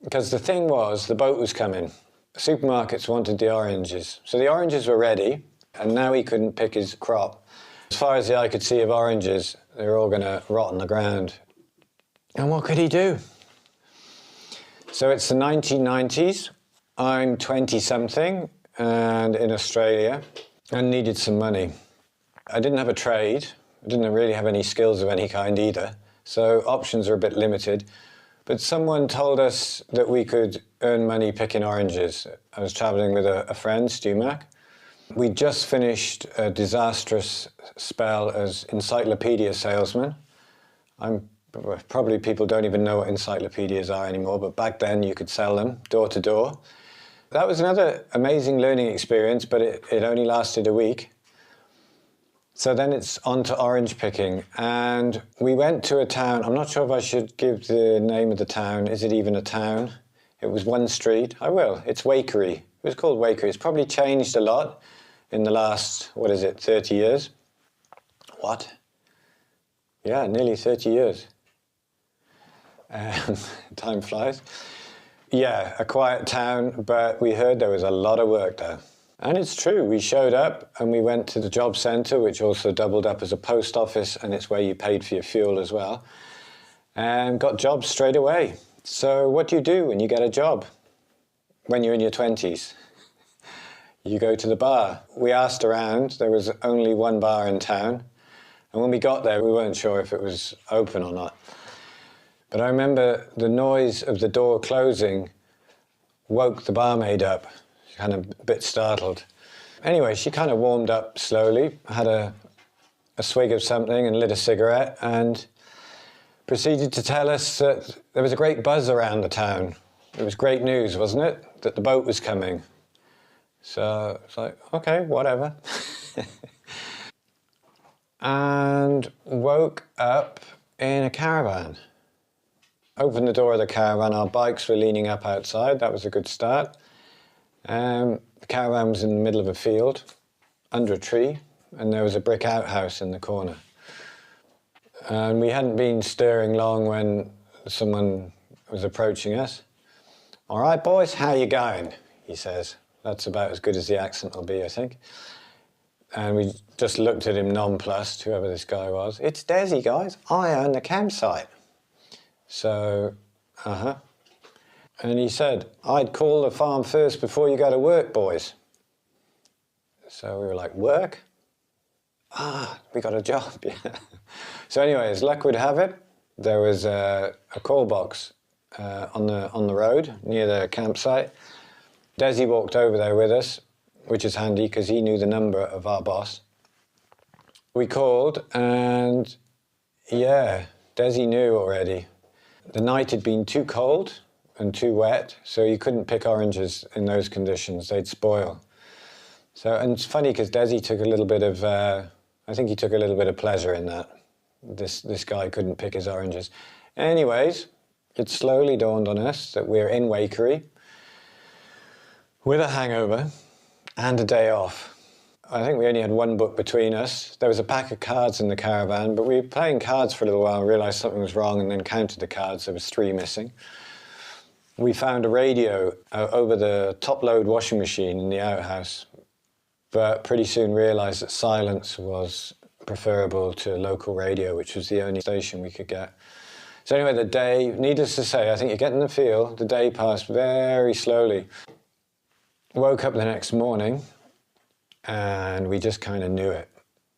Because the thing was, the boat was coming. Supermarkets wanted the oranges. So the oranges were ready, and now he couldn't pick his crop. As far as the eye could see of oranges, they were all going to rot on the ground. And what could he do? So it's the 1990s. I'm 20-something and in Australia and needed some money. I didn't have a trade. I didn't really have any skills of any kind either. So options are a bit limited. But someone told us that we could earn money picking oranges. I was traveling with a friend, Stu Mac. We'd just finished a disastrous spell as encyclopedia salesman. Probably people don't even know what encyclopedias are anymore, but back then you could sell them door to door. That was another amazing learning experience, but it only lasted a week. So then it's on to orange picking, and we went to a town. I'm not sure if I should give the name of the town. Is it even a town? It was one street. I will. It's Wakery. It was called Wakery. It's probably changed a lot in the last, 30 years? What? Yeah, nearly 30 years. Time flies. Yeah, a quiet town, but we heard there was a lot of work there. And it's true, we showed up and we went to the job centre, which also doubled up as a post office, and it's where you paid for your fuel as well, and got jobs straight away. So what do you do when you get a job when you're in your 20s? You go to the bar. We asked around, there was only one bar in town, and when we got there we weren't sure if it was open or not. But I remember the noise of the door closing woke the barmaid up. Kind of a bit startled. Anyway, she kind of warmed up slowly, had a swig of something and lit a cigarette, and proceeded to tell us that there was a great buzz around the town. It was great news, wasn't it? That the boat was coming. So it's like, okay, whatever. And woke up in a caravan. Opened the door of the caravan, our bikes were leaning up outside, that was a good start. The caravan was in the middle of a field, under a tree, and there was a brick outhouse in the corner. And we hadn't been stirring long when someone was approaching us. "All right, boys, how you going?" he says. That's about as good as the accent will be, I think. And we just looked at him nonplussed, whoever this guy was. "It's Desi, guys. I own the campsite." So, And he said, "I'd call the farm first before you go to work, boys." So we were like, "Work? We got a job," yeah. So anyway, as luck would have it, there was a call box on the road near the campsite. Desi walked over there with us, which is handy because he knew the number of our boss. We called and yeah, Desi knew already. The night had been too cold and too wet, so you couldn't pick oranges in those conditions, they'd spoil. So, and it's funny because Desi took a little bit of, I think he took a little bit of pleasure in that. This guy couldn't pick his oranges. Anyways, it slowly dawned on us that we're in Wakery with a hangover and a day off. I think we only had one book between us. There was a pack of cards in the caravan, but we were playing cards for a little while and realised something was wrong and then counted the cards. There was 3 missing. We found a radio over the top-load washing machine in the outhouse, but pretty soon realised that silence was preferable to local radio, which was the only station we could get. So anyway, the day, needless to say, I think you're getting the feel, the day passed very slowly. Woke up the next morning and we just kind of knew it.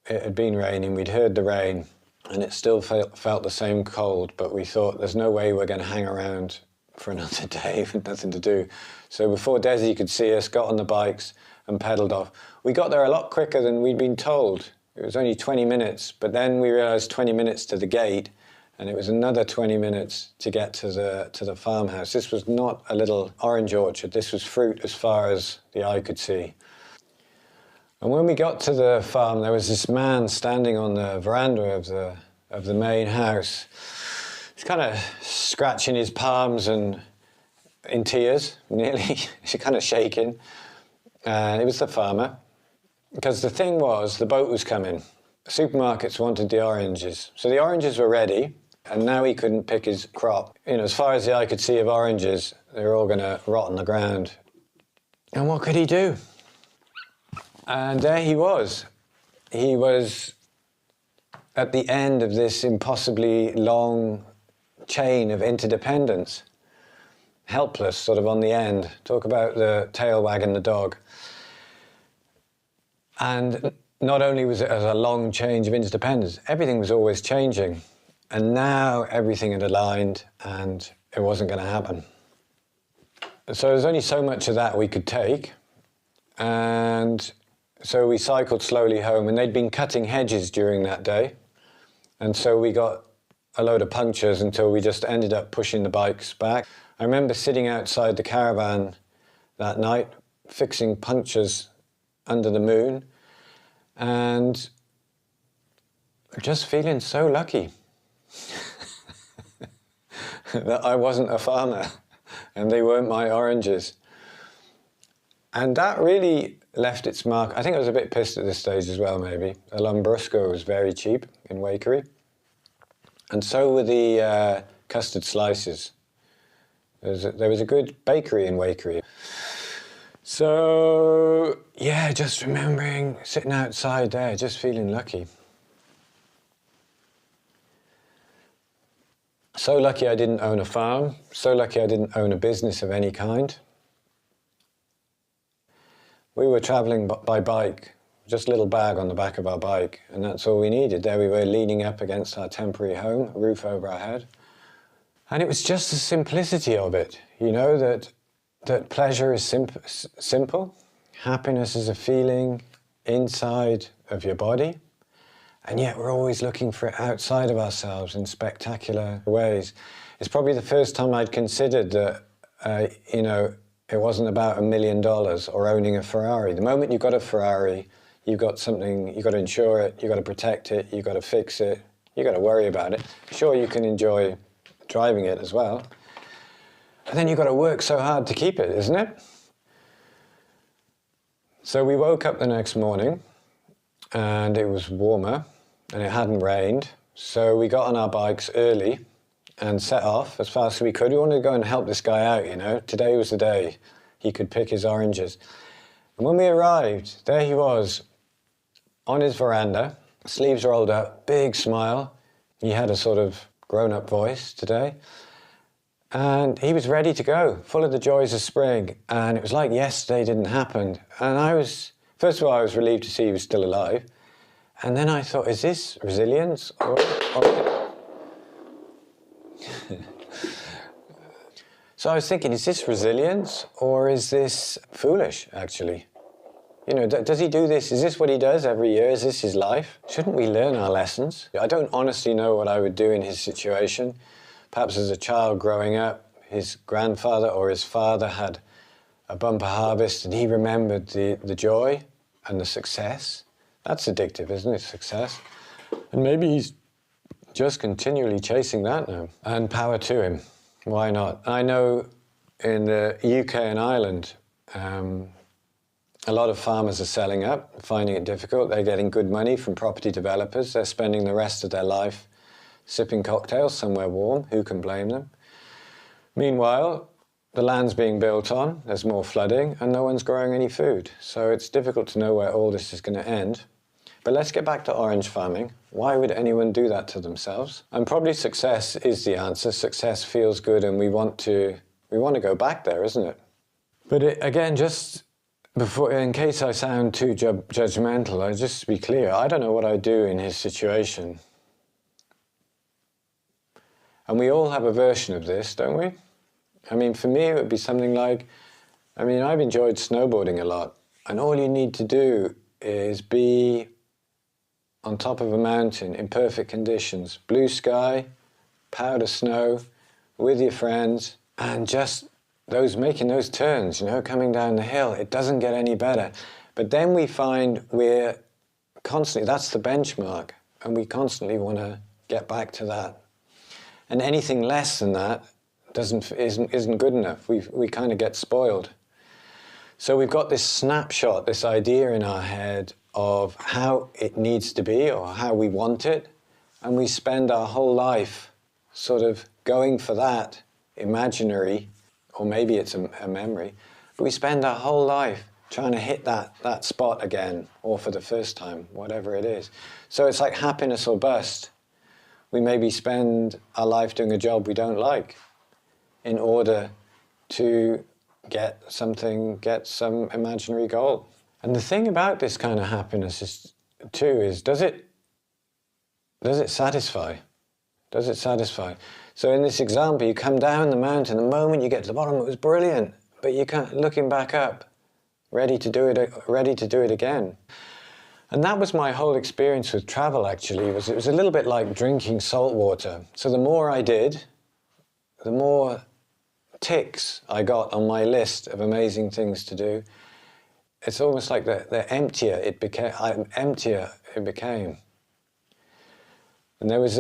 It had been raining, we'd heard the rain, and it still felt the same cold, but we thought there's no way we're going to hang around for another day with nothing to do. So before Desi could see us, got on the bikes and pedalled off. We got there a lot quicker than we'd been told. It was only 20 minutes, but then we realised 20 minutes to the gate, and it was another 20 minutes to get to the farmhouse. This was not a little orange orchard, this was fruit as far as the eye could see. And when we got to the farm, there was this man standing on the veranda of the main house. He's kind of scratching his palms and in tears, nearly. He's kind of shaking. It was the farmer. Because the thing was, the boat was coming. Supermarkets wanted the oranges. So the oranges were ready, And now he couldn't pick his crop. You know, as far as the eye could see of oranges, they were all going to rot on the ground. And what could he do? And there he was. He was at the end of this impossibly long chain of interdependence. Helpless, sort of on the end. Talk about the tail wagging the dog. And not only was it a long change of interdependence, everything was always changing. And now everything had aligned and it wasn't going to happen. So there's only so much of that we could take. And so we cycled slowly home, and they'd been cutting hedges during that day. And so we got a load of punctures until we just ended up pushing the bikes back. I remember sitting outside the caravan that night, fixing punctures under the moon, and just feeling so lucky that I wasn't a farmer and they weren't my oranges. And that really left its mark. I think I was a bit pissed at this stage as well, maybe. A Lambrusco was very cheap in Wakery. And so were the custard slices. There was a good bakery in Wakery. So, yeah, just remembering sitting outside there, just feeling lucky. So lucky I didn't own a farm. So lucky I didn't own a business of any kind. We were travelling by bike, just a little bag on the back of our bike, and that's all we needed. There we were, leaning up against our temporary home, a roof over our head. And it was just the simplicity of it, you know, that pleasure is simple, happiness is a feeling inside of your body, and yet we're always looking for it outside of ourselves in spectacular ways. It's probably the first time I'd considered that, you know, it wasn't about $1 million or owning a Ferrari. The moment you've got a Ferrari, you've got something, you've got to insure it, you've got to protect it, you've got to fix it, you've got to worry about it. Sure, you can enjoy driving it as well. And then you've got to work so hard to keep it, isn't it? So we woke up the next morning and it was warmer and it hadn't rained. So we got on our bikes early and set off as fast as we could. We wanted to go and help this guy out, you know. Today was the day he could pick his oranges. And when we arrived, there he was on his veranda, sleeves rolled up, big smile. He had a sort of grown-up voice today. And he was ready to go, full of the joys of spring. And it was like yesterday didn't happen. And I was, first of all, I was relieved to see he was still alive. And then I thought, is this resilience or So I was thinking, is this resilience or is this foolish, actually? You know, does he do this? Is this what he does every year? Is this his life? Shouldn't we learn our lessons? I don't honestly know what I would do in his situation. Perhaps as a child growing up, his grandfather or his father had a bumper harvest and he remembered the joy and the success. That's addictive, isn't it, success? And maybe he's just continually chasing that now. And power to him. Why not? I know in the UK and Ireland, a lot of farmers are selling up, finding it difficult. They're getting good money from property developers. They're spending the rest of their life sipping cocktails somewhere warm. Who can blame them? Meanwhile, the land's being built on, there's more flooding, and no one's growing any food. So it's difficult to know where all this is going to end. But let's get back to orange farming. Why would anyone do that to themselves? And probably success is the answer. Success feels good and we want to go back there, isn't it? But again, just before, in case I sound too judgmental, I just to be clear, I don't know what I'd do in his situation. And we all have a version of this, don't we? I mean, for me, it would be something like, I mean, I've enjoyed snowboarding a lot, and all you need to do is be on top of a mountain in perfect conditions, blue sky, powder snow, with your friends, and just making those turns, you know, coming down the hill. It doesn't get any better. But then we find we're constantly, that's the benchmark, and we constantly want to get back to that. And anything less than that isn't good enough. We kind of get spoiled. So we've got this snapshot, this idea in our head of how it needs to be or how we want it, and we spend our whole life sort of going for that imaginary, or maybe it's a memory, but we spend our whole life trying to hit that spot again, or for the first time, whatever it is. So it's like happiness or bust. We maybe spend our life doing a job we don't like in order to get some imaginary goal. And the thing about this kind of happiness is, does it satisfy? Does it satisfy? So in this example, you come down the mountain, the moment you get to the bottom, it was brilliant, but you can't, looking back up, ready to do it again. And that was my whole experience with travel, actually. It was a little bit like drinking salt water. So the more I did, the more ticks I got on my list of amazing things to do. It's almost like the emptier it became. And there was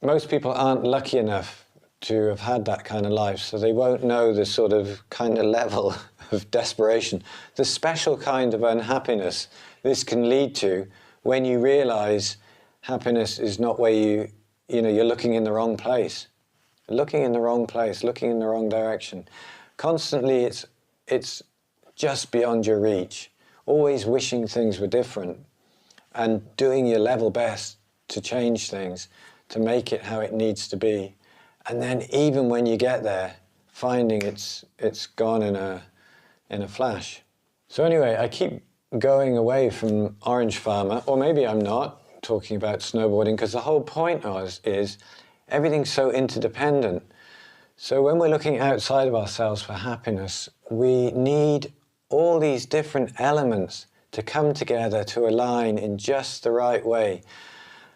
most people aren't lucky enough to have had that kind of life, so they won't know the sort of kind of level of desperation, the special kind of unhappiness this can lead to when you realize happiness is not where you're looking in the wrong place. Looking in the wrong place, looking in the wrong direction. Constantly it's just beyond your reach, always wishing things were different and doing your level best to change things, to make it how it needs to be. And then even when you get there, finding it's gone in a flash. So anyway, I keep going away from Orange Farmer, or maybe I'm not talking about snowboarding, because the whole point is everything's so interdependent. So when we're looking outside of ourselves for happiness, we need all these different elements to come together to align in just the right way.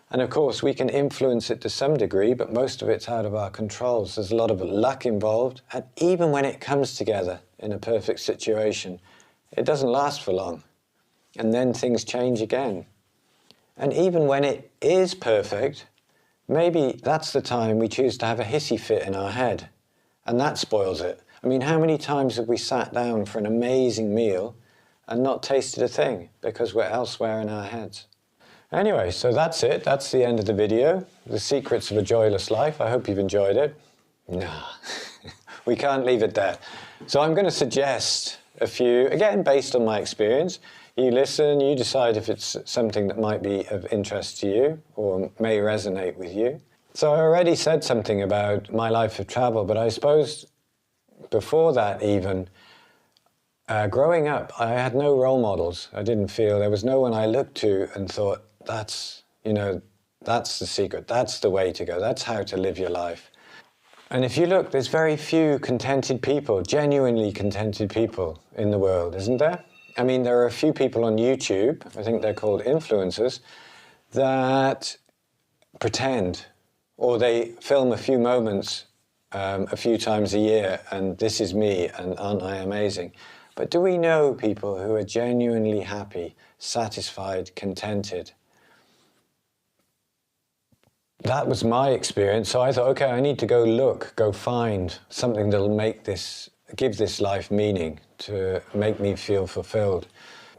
And of course, we can influence it to some degree, but most of it's out of our controls. There's a lot of luck involved. And even when it comes together in a perfect situation, it doesn't last for long. And then things change again. And even when it is perfect, maybe that's the time we choose to have a hissy fit in our head. And that spoils it. I mean, how many times have we sat down for an amazing meal and not tasted a thing because we're elsewhere in our heads? Anyway, so that's it. That's the end of the video. The secrets of a joyless life. I hope you've enjoyed it. Nah, we can't leave it there. So I'm going to suggest a few, again, based on my experience. You listen, you decide if it's something that might be of interest to you or may resonate with you. So I already said something about my life of travel, but I suppose before that even, growing up, I had no role models. I didn't feel, there was no one I looked to and thought, that's the secret, that's the way to go, that's how to live your life. And if you look, there's very few contented people, genuinely contented people in the world, isn't there? I mean, there are a few people on YouTube, I think they're called influencers, that pretend, or they film a few moments a few times a year, and this is me, and aren't I amazing? But do we know people who are genuinely happy, satisfied, contented? That was my experience, so I thought, okay, I need to go find something that'll give this life meaning, to make me feel fulfilled.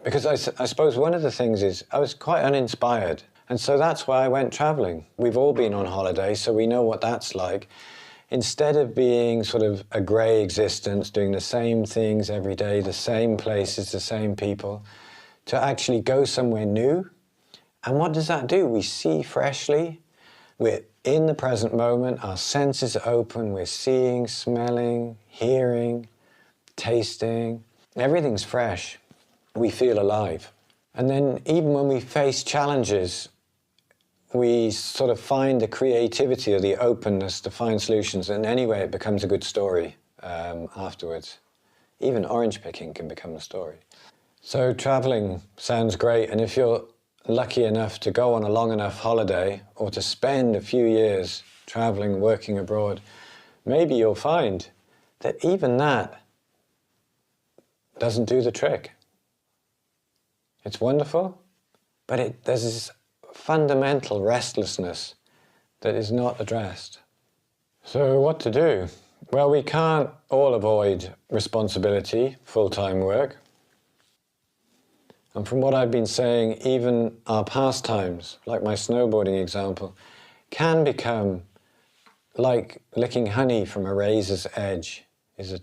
Because I suppose one of the things is, I was quite uninspired, and so that's why I went traveling. We've all been on holiday, so we know what that's like. Instead of being sort of a grey existence, doing the same things every day, the same places, the same people, to actually go somewhere new. And what does that do? We see freshly. We're in the present moment, our senses are open, we're seeing, smelling, hearing, tasting. Everything's fresh. We feel alive. And then even when we face challenges, we sort of find the creativity or the openness to find solutions, and anyway it becomes a good story afterwards. Even orange picking can become a story. So traveling sounds great, and if you're lucky enough to go on a long enough holiday or to spend a few years traveling, working abroad, maybe you'll find that even that doesn't do the trick. It's wonderful, but there's this fundamental restlessness that is not addressed. So what to do? Well, we can't all avoid responsibility, full-time work. And from what I've been saying, even our pastimes, like my snowboarding example, can become like licking honey from a razor's edge. Is a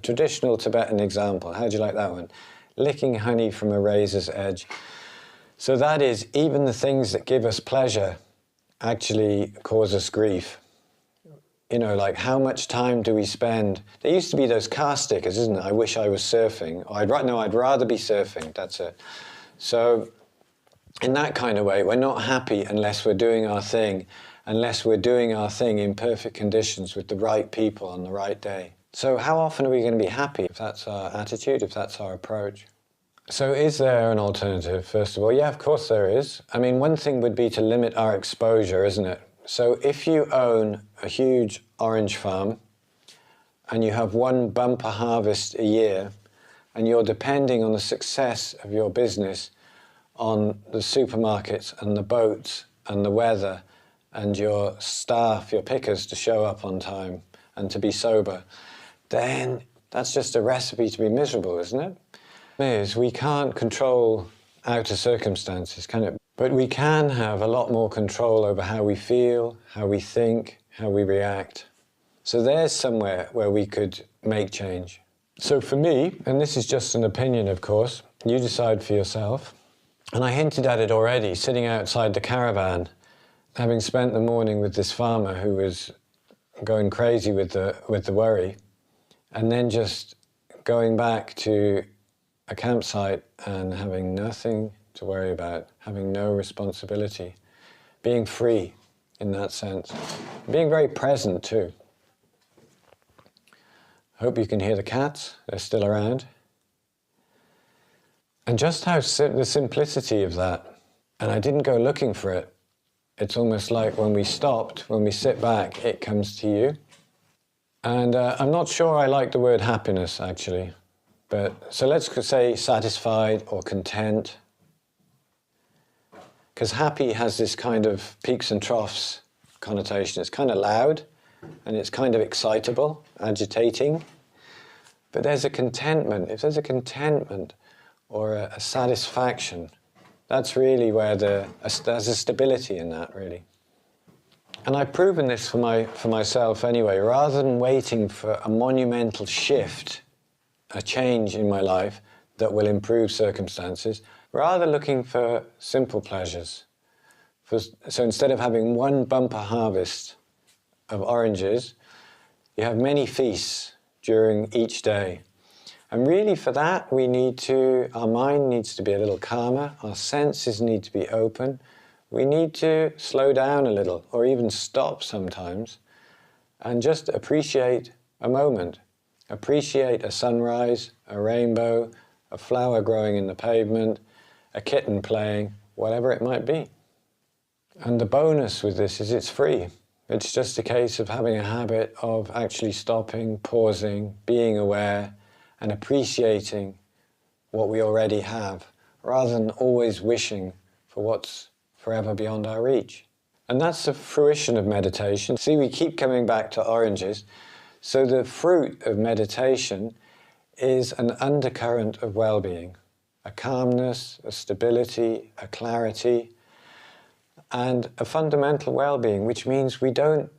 traditional Tibetan example. How do you like that one? Licking honey from a razor's edge. So that is, even the things that give us pleasure actually cause us grief. You know, like how much time do we spend? There used to be those car stickers, isn't it? I wish I was surfing. Or I'd rather be surfing. That's it. So in that kind of way, we're not happy unless we're doing our thing, unless we're doing our thing in perfect conditions with the right people on the right day. So how often are we going to be happy if that's our attitude, if that's our approach? So is there an alternative, first of all? Yeah, of course there is. I mean, one thing would be to limit our exposure, isn't it? So if you own a huge orange farm and you have one bumper harvest a year and you're depending on the success of your business on the supermarkets and the boats and the weather and your staff, your pickers, to show up on time and to be sober, then that's just a recipe to be miserable, isn't it? We can't control outer circumstances, can it? But we can have a lot more control over how we feel, how we think, how we react. So there's somewhere where we could make change. So for me, and this is just an opinion, of course, you decide for yourself, and I hinted at it already, sitting outside the caravan, having spent the morning with this farmer who was going crazy with the worry, and then just going back to a campsite and having nothing to worry about, having no responsibility, being free in that sense, being very present too. Hope you can hear the cats, they're still around. And just how the simplicity of that, and I didn't go looking for it, it's almost like when we stopped, when we sit back, it comes to you. And I'm not sure I like the word happiness actually, but so let's say satisfied or content. Because happy has this kind of peaks and troughs connotation. It's kind of loud and it's kind of excitable, agitating. But there's a contentment. If there's a contentment or a satisfaction, that's really where there's a stability in that, really. And I've proven this for myself anyway. Rather than waiting for a monumental shift, a change in my life that will improve circumstances, rather looking for simple pleasures. So instead of having one bumper harvest of oranges, you have many feasts during each day. And really for that, our mind needs to be a little calmer, our senses need to be open, we need to slow down a little, or even stop sometimes, and just appreciate a moment. Appreciate a sunrise, a rainbow, a flower growing in the pavement, a kitten playing, whatever it might be. And the bonus with this is it's free. It's just a case of having a habit of actually stopping, pausing, being aware, and appreciating what we already have, rather than always wishing for what's forever beyond our reach. And that's the fruition of meditation. See, we keep coming back to oranges. So the fruit of meditation is an undercurrent of well-being, a calmness, a stability, a clarity, and a fundamental well-being, which means the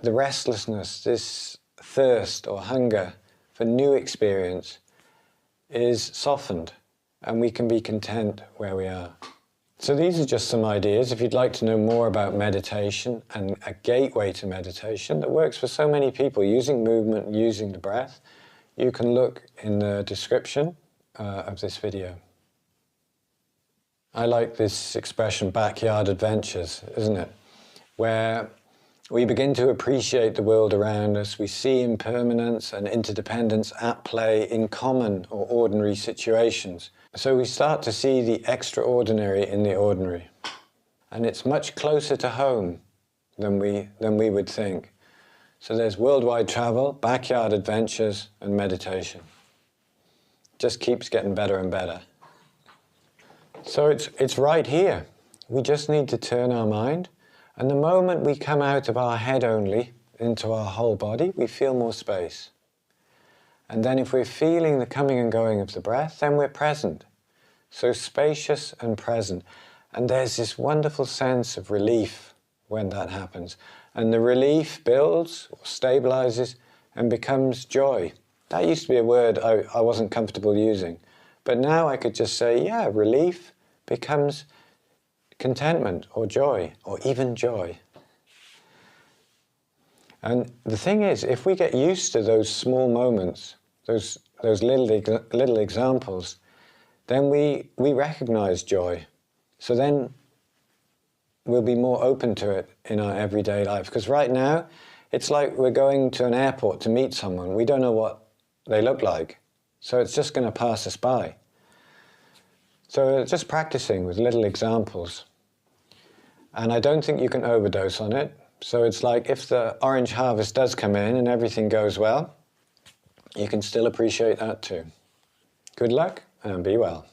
restlessness, this thirst or hunger for new experience is softened, and we can be content where we are. So these are just some ideas. If you'd like to know more about meditation and a gateway to meditation that works for so many people, using movement, using the breath, you can look in the description of this video. I like this expression, backyard adventures, isn't it? Where we begin to appreciate the world around us. We see impermanence and interdependence at play in common or ordinary situations. So we start to see the extraordinary in the ordinary. And it's much closer to home than we would think. So there's worldwide travel, backyard adventures, and meditation. Just keeps getting better and better. So it's right here. We just need to turn our mind. And the moment we come out of our head only into our whole body, we feel more space. And then if we're feeling the coming and going of the breath, then we're present. So spacious and present. And there's this wonderful sense of relief when that happens. And the relief builds or stabilizes and becomes joy. That used to be a word I wasn't comfortable using. But now I could just say, yeah, relief becomes contentment or joy or even joy. And the thing is, if we get used to those small moments, those little examples, then we recognize joy. So then we'll be more open to it in our everyday life. Because right now, it's like we're going to an airport to meet someone. We don't know what they look like. So it's just going to pass us by. So just practicing with little examples. And I don't think you can overdose on it. So it's like if the orange harvest does come in and everything goes well, you can still appreciate that too. Good luck and be well.